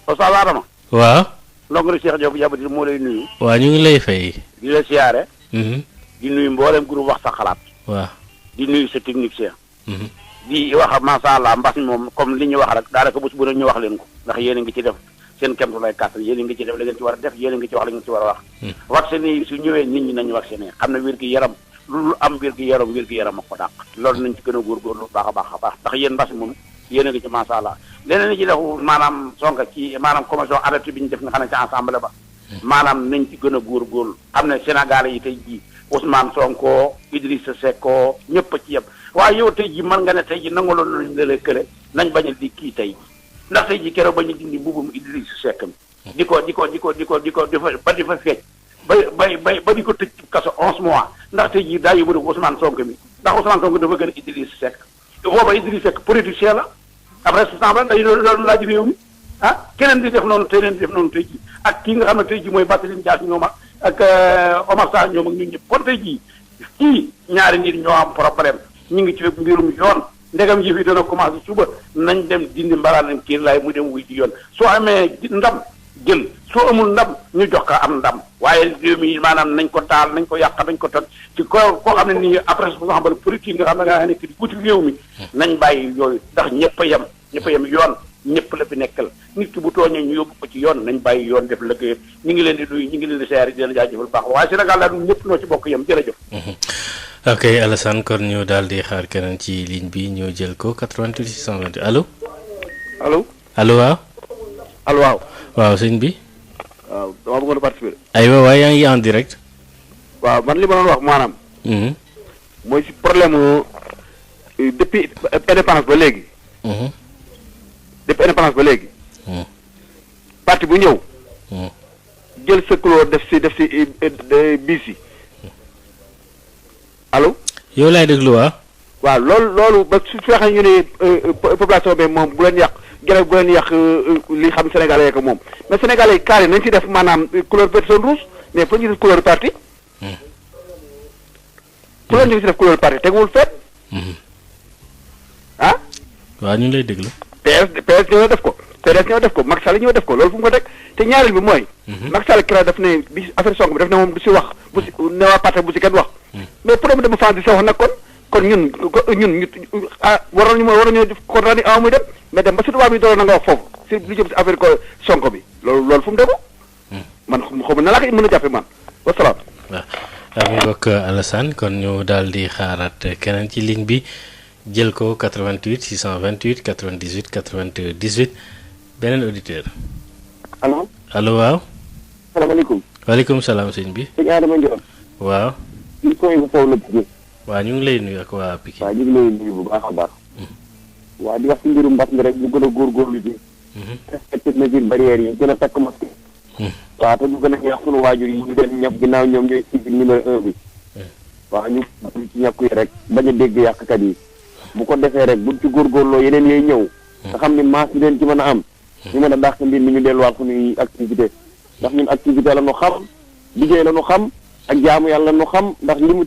Oustaz Adama. waaw. ndongo Cheikh Diop Diabaté moo lay nuyu. waaw ñu ngi lay fay. di la siyaare. di nuyu mboolem groupe wax sa xalaat. waaw. di nuyu sa technicien. di wax macha allah mbas mi moom comme li ñu wax rek daanaka bés bu ne ñu wax leen ko ndax yéen a ngi ci def seen kéemtu lay kàttan yéen a ngi ci def la ngeen ci war a def yéen a ngi ci wax la ngeen ci war a wax. vaccin yi su ñëwee nit ñi nañu vacciné xam ne wér gi yaram lu am wér gi yaram ak ko dàq. loolu nañ ci gën a góorgóorlu baax a baax ndax yéen mbas mi moom yéen a ngi ci macha allah leneen li ci def maanaam sonka ci maanaam commission alerte bi ñu def nga xam ne ci ensemble ba. maanaam nañ ci gën a góorgóorlu xam ne Sénégal yi tey jii Ousmane Sonko Idrissa Seck ñëpp a ci yem waaye yow tey jii mën nga ne tey jii nangaloon nañ la kële nañ bañ a di kii tey jii ndax tey jii keroog bañ a dindi mbubum Idrissa Seck mi di ko ba di fa feeñ ba di ko tëj ci kaso 11 mois ndax tey jii daa yóbbu ko Ousmane Sonko mi ndax Ousmane Sonko dafa gën a Idrissa Seck booba Idrissa Seck politicien la ab responsable day loolu laaj réew mi keneen di def noonu tey jii ak kii nga xam ne tey jii mooy Barthélémy Dias ñoom ak Omar Sarr ñoom ak ñun ñëpp kon tey jii kii ñaari nit ñoo am problème ñu ngi ci mbirum yoon ndegam yëf yi dana commencé suba nañ dem dindi mbaraanam kii laay mu dem wuy ji yoon soo amee ndam jël soo amul ndam ñu jox ko am ndam waaye réew mi maanaam nañ ko taal nañ ko yàq nañ ko toj ci koo xam ne nii après responsable politique nga xam ne nga nekk di wuti réew mi nañ bàyyi yooyu ndax ñëpp a yem yoon ñëpp la fi nekkal nit ki bu tooñee ñu yóbbu ko ci yoon nañ bàyyi yoon def liggéeyam ñu ngi leen di nuyu ñu ngi leen di seeri di leen jaajëfal baax waaye Sénégal daal ñëpp noo ci bokk yem jërëjëf. ok Alassane kon ñu daal di xaar keneen ci ligne bi ñu jël ko 88 628 allo. allo waaw. allo waaw. waaw sëñ bi. waaw dama bëggoon a participer. aywa waaye yaa ngi en direct. waaw man li ma doon wax maanaam. mooy si problème depuis indépendance ba léegi. depuis indépendance ba léegi. parti bu ñëw. jël sa couleur def si biis yi allo. yow laay déglu waaw loolu ba su fekkee ñu ne population bi moom bu leen yàq gërëm bu leen yàq li xam Sénégalais ko moom mais Sénégalais yi carré nañ ci def maanaam couleur personne rouge mais pour ñu def couleur parti. pour leen ñu ci def couleur parti teguwul fet waaw ñu ngi lay déglu. PS ñoo def ko PDS ñoo def ko Macky Sall ñoo def ko loolu fu mu ko teg te ñaareel bi mooy. Macky Sall keroog daf ne bi affaire Sonko bi daf ne moom du si wax bu si ne waa parti bu si kenn wax. mais problème de défense di sa wax nag kon ñun waroon nañoo def kontaan muy dem mais dem ba si tubaab yi doon na nga wax foofu si lu jëm si affaire ko Sonko bi loolu fu mu déglu. man xaw ma na laa ko mën a jàppee man wasalaam. waaw mu bokk Alassane kon ñu daal di xaaraat keneen ci ligne bi. jël ko 88 628 98 98 beneen auditeur. allo waaw. salaamaaleykum. waaleykum salaam sëñ bi. sëñ Adama Ndiol. waaw. ñu koy bu foofu la Pikine. waaw ñu ngi lay nuyu ak waa Pikine. waaw ñu ngi lay nuyu bu baax a baax. waaw di wax ci mbirum mbas mi rek ñu gën a góorgóorlu ji. respecté mesures barrières yi gën a takk masque. waaw te ñu gën a ñaax sunu waajur yi ñu den ñëpp ginnaaw ñoom ñooy cible numéro 1 bi. waaw ñu ci ñàkku yi rek bañ a dégg yàqkat yi. bu ko defee rek buñ ci góorgóorloo yeneen yooyu ñëw nga xam ne maas yi leen ci mën a am ñu mën a dàq mbir mi ñu delluwaat suñuy activité ndax ñun activité la ñu xam liggéey la ñu xam ak jaamu yàlla la ñu xam ndax li mu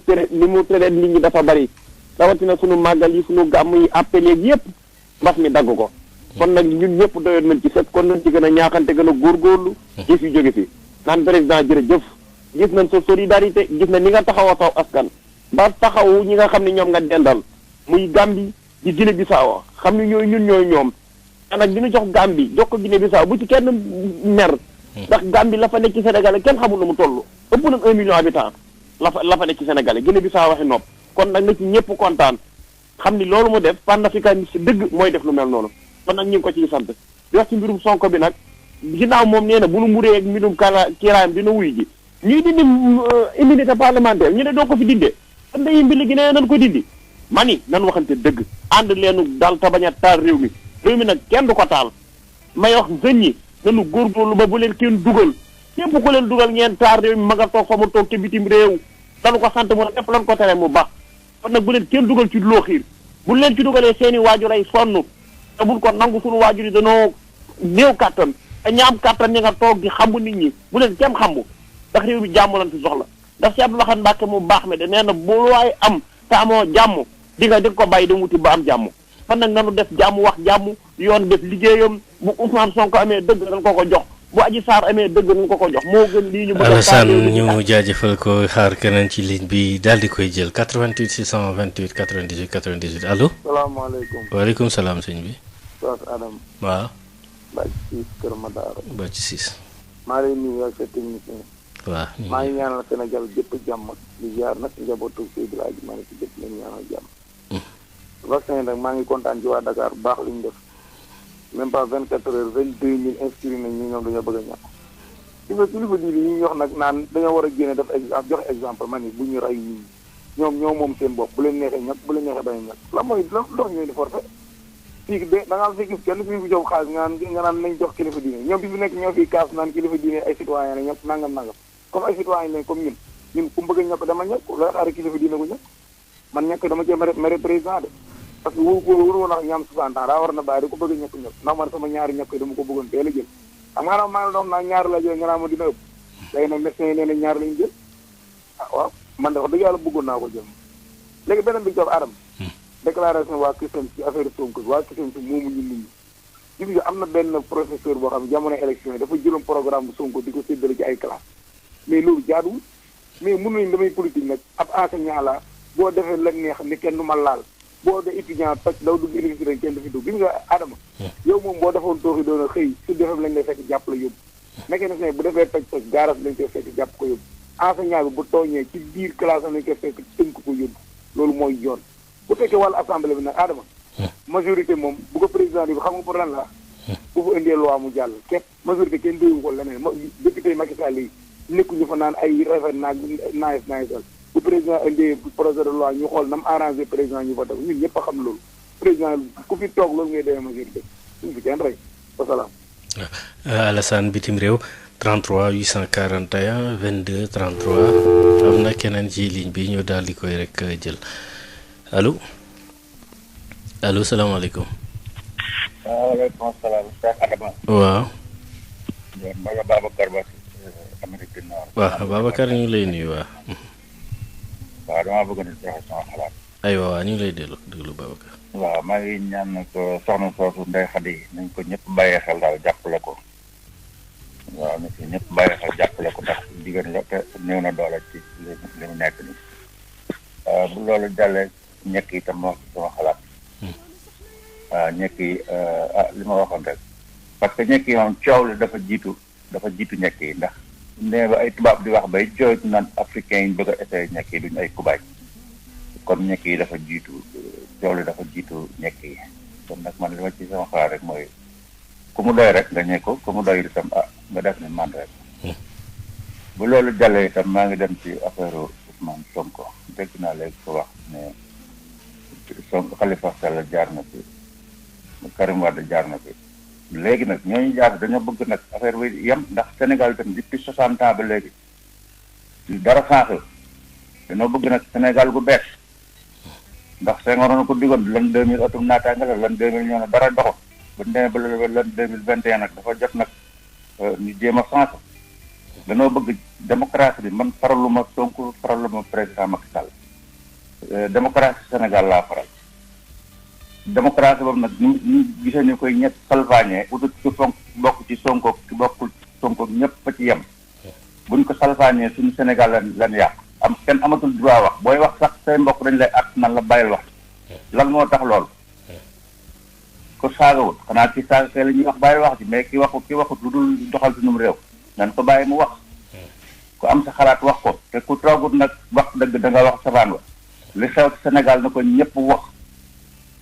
tere nit ñi dafa bari rawatina suñu màggal yi suñu gàmm yi appel yeeg yëpp mbas mi dagg ko kon nag ñun ñëpp doyoon nañ ci fekk kon nañ ci gën a ñaaxante gën a góorgóorlu gis yu jóge fi naan président jërëjëf gis nañ sa solidarité gis na ni nga taxaw a taw askan ba taxaw ñi nga xam ne ñoom nga dendal muy Gambie di Guinée Bissau xam ne ñooy ñoom te nag dina jox Gambie jox ko Guinée Bissau bu ci kenn mer ndax Gambie la fa nekk ci Sénégal kenn xamul na mu toll ëpp na 1 million habitants la fa nekk ci Sénégal Guinée Bissau waxi nopp kon nag na ci ñëpp kontaan xam ni loolu mu def panafricaniste dëgg mooy def lu mel noonu kon nag ñu ngi ko ciy sant di wax ci mbirum Sonko bi nag ginnaaw moom nee na bu nu muree ak mbirum kiiraayam dina wuy ji ñuy dindi immunité parlementaire ñu ne doo ko fi dindee kon day mbili gi nee nañ ko dindi mani nan waxante dëgg ànd leenu dal ta bañ a taal réew mi nag kenn du ko taal may wax jeunes yi nanu góorgóorlu ba bu leen kenn dugal képp ku leen dugal ngeen taal réew mi ma nga toog fa mu toog te bitim réew dañu ko sant mu ne def lan ko tere mu baax kon nag bu leen kenn dugal ci loo xiir bu leen ci dugalee seeni waajur ay sonn te buñ ko nangu suñu waajur yi danoo néew kàttan te ñaam kàttan ñi nga toog di xambu nit ñi bu leen kenn xambu ndax réew mi jàmm lan fi soxla ndax si Abdou Lahad Mbacké mu baax mi de nee na bu waay am te amoo jàmm di nga ko bàyyi dem wuti ba am jàmm kon nag nanu def jàmm wax jàmm yoon def liggéeyam bu Ousmane Sonko amee dëgg dañ ko jox bu Adji Sarr amee dëgg dañ ko jox moo gën lii ñu bëgg Alassane ñu jaajëfal ko xaar keneen ci ligne bi daal di koy jël 88 628 98 98 allo. salaamaaleykum. waaleykum salaam sëñ bi. Oustaz Adam. waaw. Bathie Ciss Kër Madara. Bathie Ciss. maa ngi lay nuyu ak sa technicien. waaw maa ngi ñaanal Sénégal gépp jàmm di ziar nag njabootu Seydou Hadji Malick Sy gépp leen ñaanal jàmm. vaccin nag maa ngi kontaan ci waa Dakar bu baax li ñu def même pas 24 heures 22000 inscrits nañ ñi ñoom dañoo bëgg a ñàkk. li nga kilifa diine yi ñuy wax nag naan dañoo war a génne def joxe exemple man ni bu ñu rey nit ñi ñoom ñoo moom seen bopp bu leen neexee ñàkk bu leen neexee bañ a ñàkk la mooy la dox ñooy di forcé fii de da ngaa fi gis kenn fi fi jox xaalis nga naan nañ jox kilifa diine ñoom bi fi nekk ñoo fiy kaas naan kilifa diine ay citoyen la ñëpp nangam comme ay citoyen lañ comme ñun ku bëgg a ñàkk dama ñàkk looy xaar kilifa diine gu ñàkk man ñàkk dama cee mere président de parce que wóor woon a ñaam 60 ans daa war na bàyyi di ko bëgg a ñàkk ndax man sama ñaari ñàkk yi dama ko bëggoon teel a jël xam nga maa ngi doon naan ñaar la jël nga naa ma dina ëpp léegi nag médecin yi nee na ñaar lañu jël waaw man de wax dëgg yàlla bëggoon naa ko jël léegi beneen bi jox Adam déclaration waa Christian ci affaire Sonko waa Christian ci moomu ñu nit ñi gis nga am na benn professeur boo xam ne jamono élection yi dafa jëloon programme bu Sonko di ko séddale ci ay classe mais loolu jaaduwul mais mun nañ damay politique nag ab enseignant la boo defee la neex ni kenn du ma laal boo de étudiant toj daw dugg université kenn du fi dugg gis nga Adama yow moom boo defoon tooxi doon a xëy su defee lañ lay fekk jàpp la yóbbu mécanicien bu defee toj gaaras lañ koy fekk jàpp ko yóbbu enseignant bi bu tooñee ci biir classe am lañ koy fekk tënk ko yóbbu loolu mooy yoon bu fekkee wàllu assemblée bi nag Adama majorité moom bu ko président bi xam nga pour lan la bu fa indee loi mu jàll képp majorité kenn déyu ko leneen député Macky Sall yi nekkuñu fa naan ay rafet naag bu président indee projet de loi ñu xool nam arrangé président ñu fa def ñun ñëpp a xam loolu président ku fi toog loolu ngay demee majorité suñu fi kenn rey wasalaam. Alassane bitim réew 33 841 22 33 am na keneen ci ligne bi ñu daal di koy rek jël allo salaamaaleykum. waaleykum salaam Cheikh Adama. waaw. Mbaga Babacar Ba Amérique du Nord. waaw Babacar ñu ngi lay nuyu waaw. waaw damaa bëgg na joxe sama xalaat. aywa waaw ñu ngi lay déglu Babacar. waaw maa ngi ñaan ko soxna soosu Ndeye Khady nañ ko ñëpp bàyyee xel daal jàppale ko. waaw na si ñëpp bàyyee xel jàppale ko ndax jigéen la te néew na doole ci li mu nekk nii. bu loolu jàllee ñekk yi tam ma wax sama xalaat. waaw ñekk yi li ma waxoon rek parce que ñekk yi moom coow li dafa jiitu ñekk yi ndax nee ba ay tubaab di wax bay jooytu naan africain yi bëgg a essayé ñekk yi duñu ay kubaay kon ñekk yi dafa jiitu coow li dafa jiitu ñekk yi kon nag man li ma ci sama xalaat rek mooy ku mu doy rek nga ñekk ko ku mu doy itam nga def ni man rek bu loolu jàllee itam maa ngi dem ci affaire Ousmane Sonko dégg naa léegi ko wax ne Sonko Khalifa Sall jaar na fi Karim Wade jaar na fi léegi nag ñooñu jaar dañoo bëgg nag affaire bi yem ndax Sénégal itam depuis 60 ans ba léegi dara changé dañoo bëgg nag Sénégal gu bees ndax Senghor na ko digoon lan 2000 atum naataange la lan 2000 ñoo ne dara doxul ba demee ba lan 2021 nag dafa jot nag ñu jéem a changé dañoo bëgg démocratie bi man faraluma Sonko faraluma président Macky Sall démocratie Sénégal laa faral. démocratie boobu nag ñu gisee ni koy ñett salfaañee utut ci fonk bokk ci Sonko ki bokkul Sonko ñëpp fa ci yem buñ ko salfaañee suñu Sénégal lan yàq am kenn amatul droit wax booy wax sax say mbokk dañ lay at nan la bàyyil wax lan moo tax loolu ko saagawut xanaa ci saaga kay la ñuy wax bàyyi wax ji mais ki waxut lu dul doxal suñu réew nan ko bàyyi mu wax ku am sa xalaat wax ko te ku toogut nag wax dëgg da nga wax sabaan wa li xew ci Sénégal na ko ñëpp wax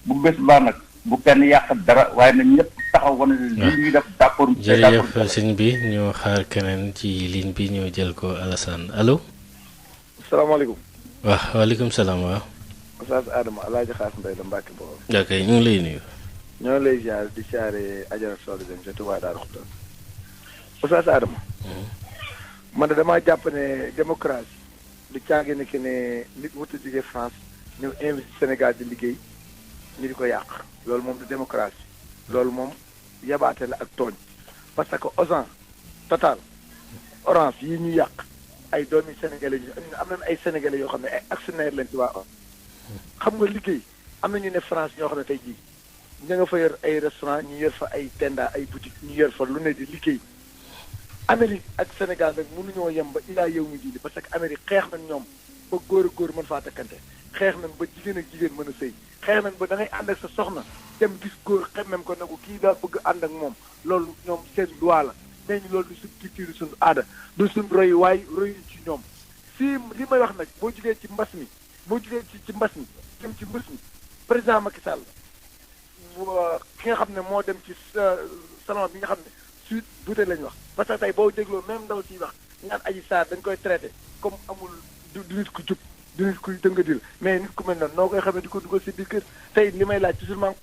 bu bés baax nag bu kenn yàq dara waaye nag ñëpp taxaw wane li ñuy def d'accord. jërëjëf sëñ bi ñu xaar keneen ci ligne bi ñu jël ko Alassane allo. salaamaaleykum. waaw waaleykum salaam waaw. Oustaz Adama El Hadj Xaas Mbaye la Mbacke boobu. ok ñu ngi lay nuyu. ñoo lay ziar di siyaare Adjara Sow dem ca Touba Darou Khoudoss. Oustaz Adama. man de damaa jàpp ne démocratie du caagi ne que ne nit mu tudd jóge France ñëw investi Sénégal di liggéey. ñu di ko yàq loolu moom du démocratie loolu moom yabaate la ak tooñ parce que Auchan Total Orange yi ñu yàq ay doomi sénégalais ñu am nañu ay sénégalais yoo xam ne ay actionnaire lañ ci waa xam nga liggéey am na ñu ne France ñoo xam ne tey jii ña nga fa yor ay restaurant ñu yor fa ay tenda ay boutique ñu yor fa lu ne di liggéey. Amérique ak Sénégal nag mënuñoo yem ba ilaa yow mi diini parce que Amérique xeex nañ ñoom ba góor ak góor mën faa takkante xeex nañ ba jigéen ak jigéen mën a sëy xeex nañ ba da ngay ànd ak sa soxna dem gis góor xemmem ko ne ko kii daa bëgg ànd ak moom loolu ñoom seen loi la nee ñu loolu du suñ culture suñu aada du suñ roy waaye royuñ ci ñoom si li may wax nag boo jugee ci mbas mi boo jugee ci mbas mi dem ci mbas mi président Macky Sall ki nga xam ne moo dem ci salon bi nga xam ne suite buté lañ wax parce que tey boo dégloo même ndaw siy wax ñaan Adji Sarr dañ koy traité comme amul du nit ku jub du nit ku dëngadil mais nit ku mel noonu noo koy xamee di ko dugal si biir kër tey li may laaj toujours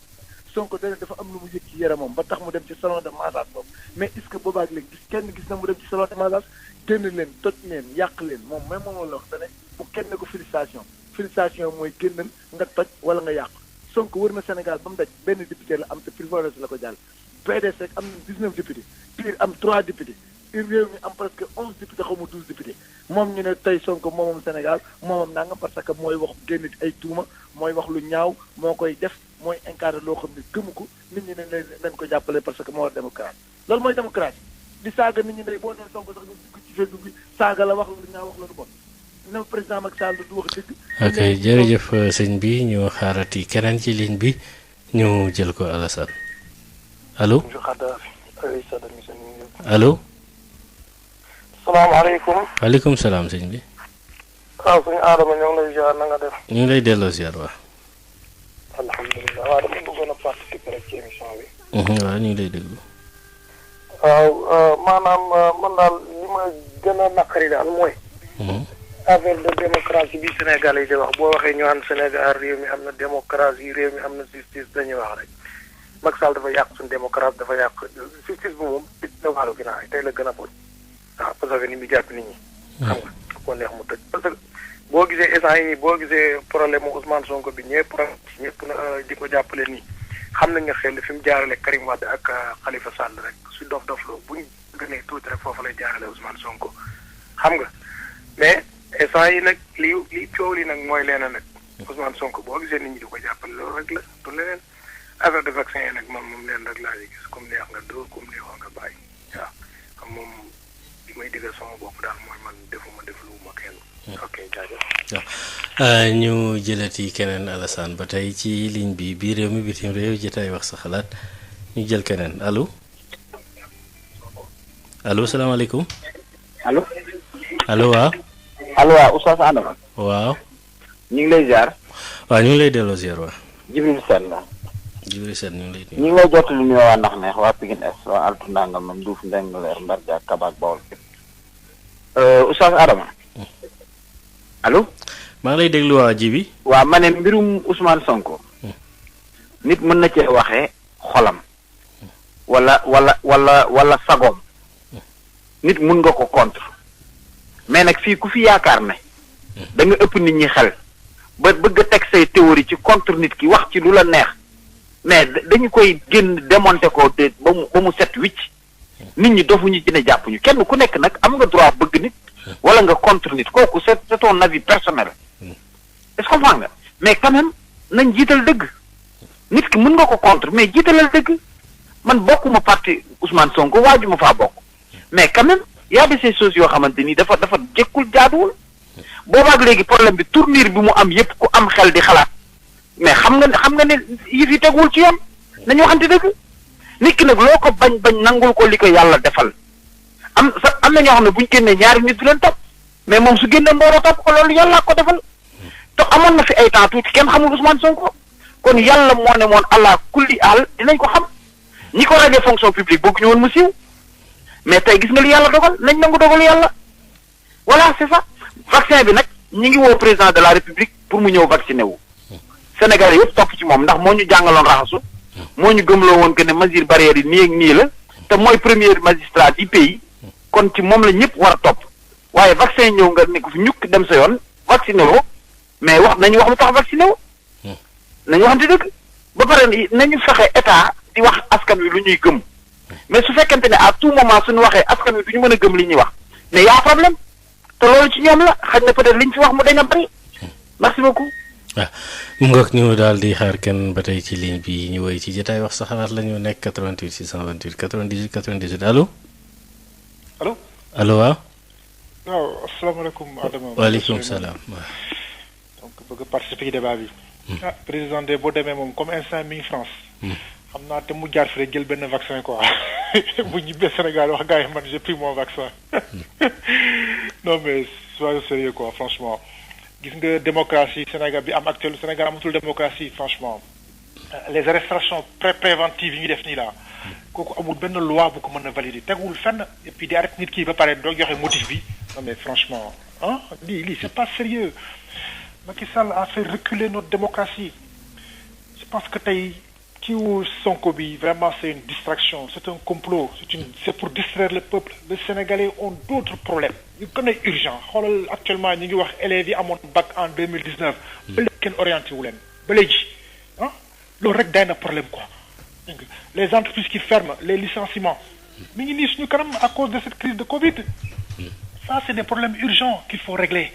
Sonko dafa am lu mu yëg ci yaramam ba tax mu dem ci salon de massage boobu mais est-ce que boobaak léegi gis na mu dem ci salon de massage génn leen toj leen yàq leen moom même moom la wax dane bu kenn ko félicitation mooy génnal nga toj wala nga yàq Sonko wër na Sénégal ba mu daj benn député la am te privilège la ko jàll PDS rek am na 19 députés PUR am 3 députés réew mi am presque 11 députés xaw ma 12 députés moom ñu ne tey Sonko moomam Sénégal moomam nangam parce que mooy wax génn ay tuuma mooy wax lu ñaaw moo koy def mooy incarné loo xam ne gëmu ko nit ñi ne leen ko jàppale parce que moo war démocratie loolu mooy démocratie di saaga nit ñi ne boo nee Sonko sax nga dugg ci Facebook bi saaga la wax lu ñaaw wax la lu bon ne président Macky Sall du wax dëgg. ok jërëjëf sëñ bi ñu xaarati keneen ci ligne bi ñu jël ko Alassane allo. allo. salaamaaleykum. waaleykum salaam sëñ bi. waaw suñu Adama ñoo ngi lay ziar na nga def. ñu ngi lay delloo ziar waa. alhamdulilah waaw dama bëggoon a participer rek ci émission bi. waaw ñu ngi lay déglu. waaw maanaam man daal li ma gën a naqari daal mooy. affaire de démocratie bi Sénégal yi di wax boo waxee ñu naan Sénégal réew mi am na démocratie réew mi am na justice dañuy wax rek. Macky Sall dafa yàq suñu démocratie dafa yàq justice bi moom it na wàllu ginnaaw tey la gën a bon. waaw parce que ni mu jàpp nit ñi. xam nga ko neex mu tëj parce que boo gisee instant yi boo gisee problème mu Ousmane Sonko bi ñëpp na di ko jàppale nii xam nañ nga xel fi mu jaarale Karim Wade ak Khalifa Sall rek su dof-dofloo buñ gënee tuuti rek foofu lay jaarale Ousmane Sonko xam nga mais instant yi nag li coow li nag mooy leena nag Ousmane Sonko boo gisee nit ñi di ko jàppale loolu rek la du leneen affaire de vaccin yi nag moom leen rek laa di gis comme neex nga dóor comme neexoo nga bàyyi waaw xam moom may digal sama bopp daal mooy man defuma defluwuma kenn. ok jaajëf. waaw ñu jëlati keneen Alassane ba tey ci ligne bi biir réew mi bitim réew jotaay wax sa xalaat ñu jël keneen allo salaamaaleykum. allo. allo waaw. allo waaw Oustaz Adama. waaw. ñu ngi lay ziar. waaw ñu ngi lay delloo ziar waaw. Jibril Sène la. Jibril Sène ñu ngi lay. ñu ngi lay jottali nuyoo waa ndax neex waa Pikine Est waa Altu Ndangam moom Nduuf Ndengler Mbarja Kabaak Bawol. Oustaz Adama. allo. maa ngi lay déglu waa ji bi. waaw ma ne mbirum Ousmane Sonko. nit mën na cee waxee xolam. wala sagoom. nit mun nga ko contre. mais nag fii ku fi yaakaar ne. da nga ëpp nit ñi xel. ba bëgg a teg say théorie ci contre nit ki wax ci lu la neex. mais dañu koy génn démonter ko ba mu set wicc. nit ñi dofuñu ci ne jàppuñu kenn ku nekk nag am nga droit bëgg nit. wala nga contre nit kooku c'est ton avis personnel. est-ce que comprends nga mais quand même nañ jiital dëgg. nit ki mën nga ko contre mais jiitalal dëgg. man bokkuma parti Ousmane Sonko waajuma faa bokk. mais quand même y a de ces choses yoo xamante ni dafa jekkul jaaduwul. boobaak léegi problème bi tournure bi mu am yépp ku am xel di xalaat. mais xam nga ne yëf yi teguwul ci yoon. nañu waxante dëgg. nit ki nag loo ko bañ nangul ko li ko yàlla defal. am na ñoo xam ne bu ñu génnee ñaari nit du leen topp mais moom su génnee mbooloo topp ko loolu yàlla ko defal te amoon na fi ay temps tuuti kenn xamul Ousmane Sonko kon yàlla moo ne moon allah kulli aal dinañ ko xam ñi ko rajee fonction publique bëgg ñu woon mu siiw mais tey gis nga li yàlla dogal nañ nangu dogalu yàlla voilà c'est ça. vaccin bi nag ñi ngi woo président de la république pour mu ñëw vacciné wu Sénégalais yëpp topp ci moom ndax moo ñu jàngaloon raxasu moo ñu gëmloo woon que ne mesure barrière yi nii ak nii la te mooy premier magistrat du pays. kon ci moom la ñëpp war a topp waaye vaccin ñëw nga ne ko fi ñukk dem sa yoon vacciné woo mais nañu wax lu tax vacciné woo nañu waxante dëgg ba pare nañu fexe état di wax askan wi lu ñuy gëm mais su fekkente ne à tout moment suñu waxee askan wi du ñu mën a gëm li ñuy wax mais y a problème te loolu ci ñoom la xëy na peut-être liñ fi wax mu dañ a bari merci beaucoup. waaw mu ngoog ñu daal di xaar kenn ba tey ci ligne bi ñu woy ci jotaay wax sa xalaat la ñu nekk 88 628 98 98 allo. allo. allo waaw. waaw asalaamaaleykum Adama. waaleykum salaam. donc bëgg a participer ci débat bi. président de boo demee moom comme instant mi ngi France. xam naa te mu jaar fi rek jël benn vaccin quoi bu ñibbee Sénégal wax gars yi man j'ai pris mon vaccin. non mais soyons sérieux quoi franchement. gis nga démocratie Sénégal bi am actuel Sénégal amatul démocratie franchement. les arrestations préventives yi ñu def nii la kooku amul benn loi bu ko mën a valider teguwul fenn et puis di arrêté nit kii ba pare doo joxe motif bi non mais franchement ah lii c'est pas sérieux Macky Sall a fait reculer notre démocratie je pense que tey kiiwu Sonko bi vraiment c'est une distraction c'est un complot c'est pour distraire le peuple les Sénégalais ont d'autres problèmes yu gën a urgent xoolal actuellement ñi ngi wax élèves yi amoon bac en 2019 ba léegi kenn orienté wu leen ba léegi ah loolu rek day na problème quoi les entreprises qui ferment les licenciements mi ngi nii suñu kanam à cause de cette crise de Covid ça c'est des problèmes urgents qu'il faut régler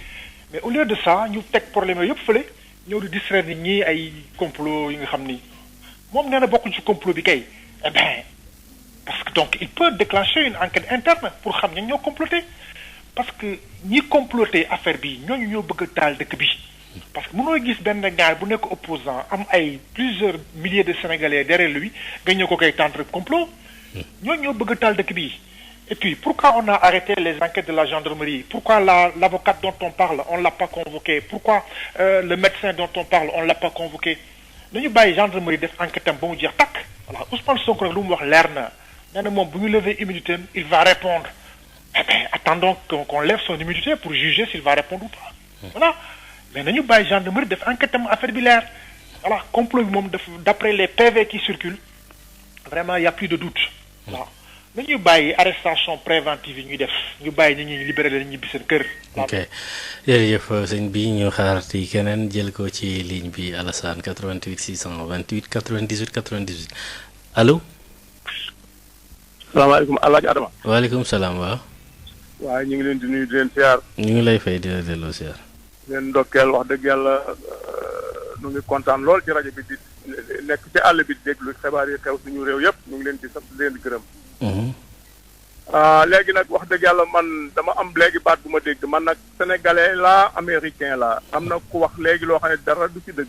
mais au lieu de ça ñu teg problème yooyu yëpp fële ñëw di distraire nit ñi ay complot yi nga xam ni moom nee na bokkuñ ci complot bi kay eh bien parce que donc il peut déclencher une enquête interne pour xam ñan ñoo comploté parce que ñi comploté affaire bi ñooñu ñoo bëgg a taal dëkk bi parce que mënoo gis benn ñaar bu nekk opposant am ay plusieurs milliers de Sénégalais derrière lui nga ñëw ko koy tendre complot ñooñu ñoo bëgg a taal dëkk bi et puis pourquoi on a arrêté les enquêtes de la gendarmerie pourquoi l'avocate dont on parle on l'a pas convoqué pourquoi le médecin dont on parle on l'a pas convoqué nañu bàyyi gendarmerie def enquête am ba mu jeex takk voilà Ousmane Sonko nag lu mu wax leer na nee na moom bu ñu lever immunité am il va répondre eh bien attendons qu'on lève son immunité pour juger s'il va répondre ou pas voilà mais nañu bàyyi gendarmerie def enquête am affaire bi leer voilà complot bi moom def d'après les PV qui circulent vraiment il y a plus de doute voilà nañu bàyyi arrestation préventive yi ñuy def ñu bàyyi ñu ñuy libéré leen ñibbi seen kër. ok jërëjëf sëñ bi ñu xaarati keneen jël ko ci ligne bi Alassane 88 628 98 98 allo. salaamaaleykum El Hadj Adama. waaleykum salaam waaw. waaye ñu ngi leen di nuyu di leen siyaar. ñu ngi lay fay di la delloo siyaar. leen ndokkeel wax dëgg yàlla nu ngi kontaan lool ci rajo bi di nekk ci àll bi di déglu xibaar yi xew suñu réew yëpp ñu ngi leen di sant di leen di gërëm. léegi nag wax dëgg yàlla man dama am léegi baat bu ma dégg man nag sénégalais laa américain laa am na ku wax léegi loo xam ne dara du ci dëgg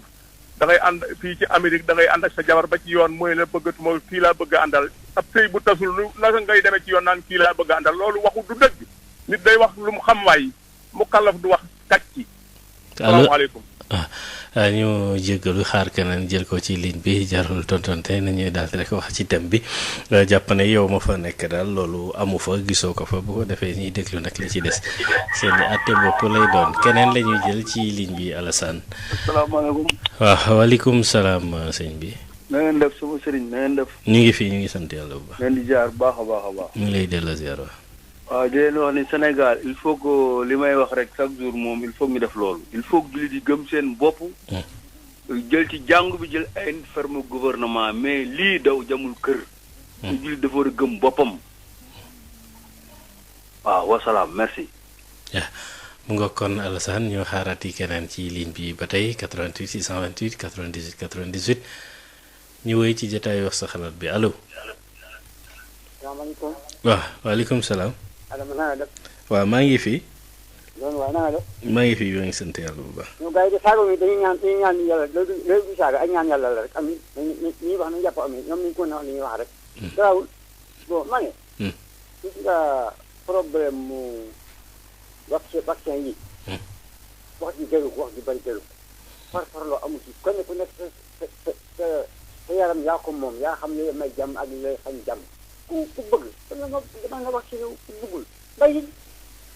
da ngay ànd fii ci Amérique da ngay ànd ak sa jabar ba ci yoon mooy la bëggatuma kii laa bëgg a àndal ab sëy bu tasul lu naka ngay demee ci yoon naan kii laa bëgg a àndal loolu waxu du dëgg nit day wax lu mu xam waay mu kàllaf du wax kàcc. salaamaaleykum. ñu jéggalu xaar keneen jël ko ci ligne bi jarul tontonte nañuy daal di rek wax ci thème bi jàpp ne yow ma fa nekk daal loolu amu fa gisoo ko fa bu ko defee ñuy déglu nag li ci des seen i àtte bopp lay doon keneen la ñuy jël ci ligne bi Alassane. asalaamaaleykum. waaw waaleykum salaam sëñ bi. na ngeen def sama sëriñ na ngeen def. ñu ngi fii ñu ngi sant yàlla bu baax. leen di ziar baax a baax a baax. ñu ngi lay delloo ziar waaw di leen wax ni Sénégal il faut que li may wax rek chaque jour moom il faut ñu def loolu. il faut que jullit yi gëm seen bopp. jël ci jàngu bi jël ay ferme gouvernement mais lii daw jamul kër. te jullit dafa war a gëm boppam. waaw wasalaam merci. mu nga kon Alassane ñu xaarati keneen ci ligne bi ba tey 88 628 98 98 ñu woy ci jotaay wax sa xalaat bi allo. salaamaaleykum. waaw waaleykum salaam. Adama na nga def. waaw maa ngi fi. loolu waaye na nga def. maa ngi fi maa ngi sant yàlla bu baax. ñu gars yi de saaga mi dañuy ñaan yàlla loolu du saaga ay ñaan yàlla la rek am ñuy wax nañu jàpp am ñoom ñu ko wax li ñuy wax rek. garaawul bon ma ne. gis nga problème mu vaccin yi. wax ji jëlu ko wax ji bari jëlu ko. farfarloo amu ci kenn ku nekk sa yaram yaa ko moom yaa xam ne may jàmm ak lay xañ jàmm. ku bëgg dama nga vacciné wu ku bëggul bàyyi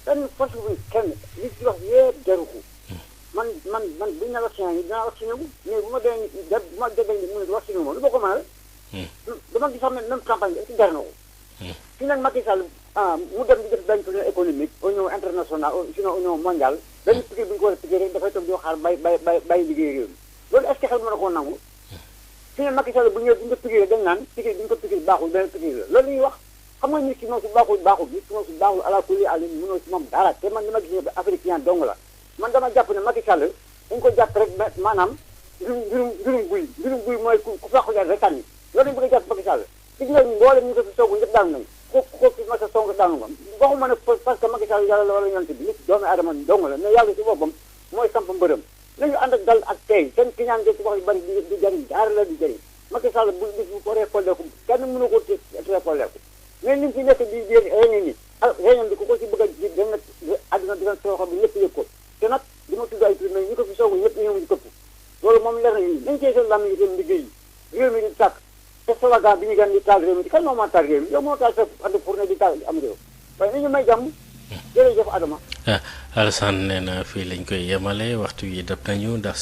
benn force bu kenn li ci wax yëpp jaru ko man bu ñu ne vacciné yi dinaa vacciné wu mais bu ma dee bu ma déggee ni mu ne vacciné wu ma lu ma ko mënal dama gis sax même campagne bi est-ce que jar na ko fi nag Macky Sall mu dem di def benn tournée économique union internationale sinon union mondiale benn piqûre bi ñu ko war a piqûre rek dafay toog di xaar bàyyi liggéey réew mi loolu est-ce que xel mën na koo nangu fi ne Macky Sall bu ñëwee bu ñu ko piqûre dañ naan piqûre bi ñu ko piqûre baaxul benn piqûre la loolu la ñuy wax xam nga nit ki moom su baaxul nit ki moom su baaxul ala kulli àll mënoo si moom dara te man li ma gis ne africain dong la man dama jàpp ne Macky Sall dañ ko jàpp rek maanaam mbirum guy mooy ku fàqu leen rek tànni loolu dañu bëgg a jàpp Macky Sall gis nga mboolem ñu ko fi soogu ñëpp daanu nañ ko fi Macky Sall daanu nga waxuma ne parce que Macky Sall yàlla la wala yonent bi nit doomu aadama dong la mais yàlla si boppam mooy samp mbërëm nañu ànd ak dal ak tey seen kiñaan ngeen ci wax yu bari di jëriñ dara la di jëriñ Macky Sall bu bis bu ko récolleeku kenn mënu ko récolleeku mais ni mu fi nekk di réunion ni réunion bi ku ko si bëgg a ji dana àdduna dina sooxo bi ñëpp yëg ko te nag di ma tudd ay tur mais ñu ko fi soogu ñëpp ñëw ñu këpp loolu moom leer na ñu nañ cee seen lam yi seen liggéey yi réew mi di tàkk te slogan bi ñu gan di taal réew mi di kan moo maa taal réew mi yow moo taal sa ànd pour ne di taal am réew waaye nañu may jàmm jërëjëf Adama Alassane nee na fii lañ koy yemale waxtu yi dab nañu ndax si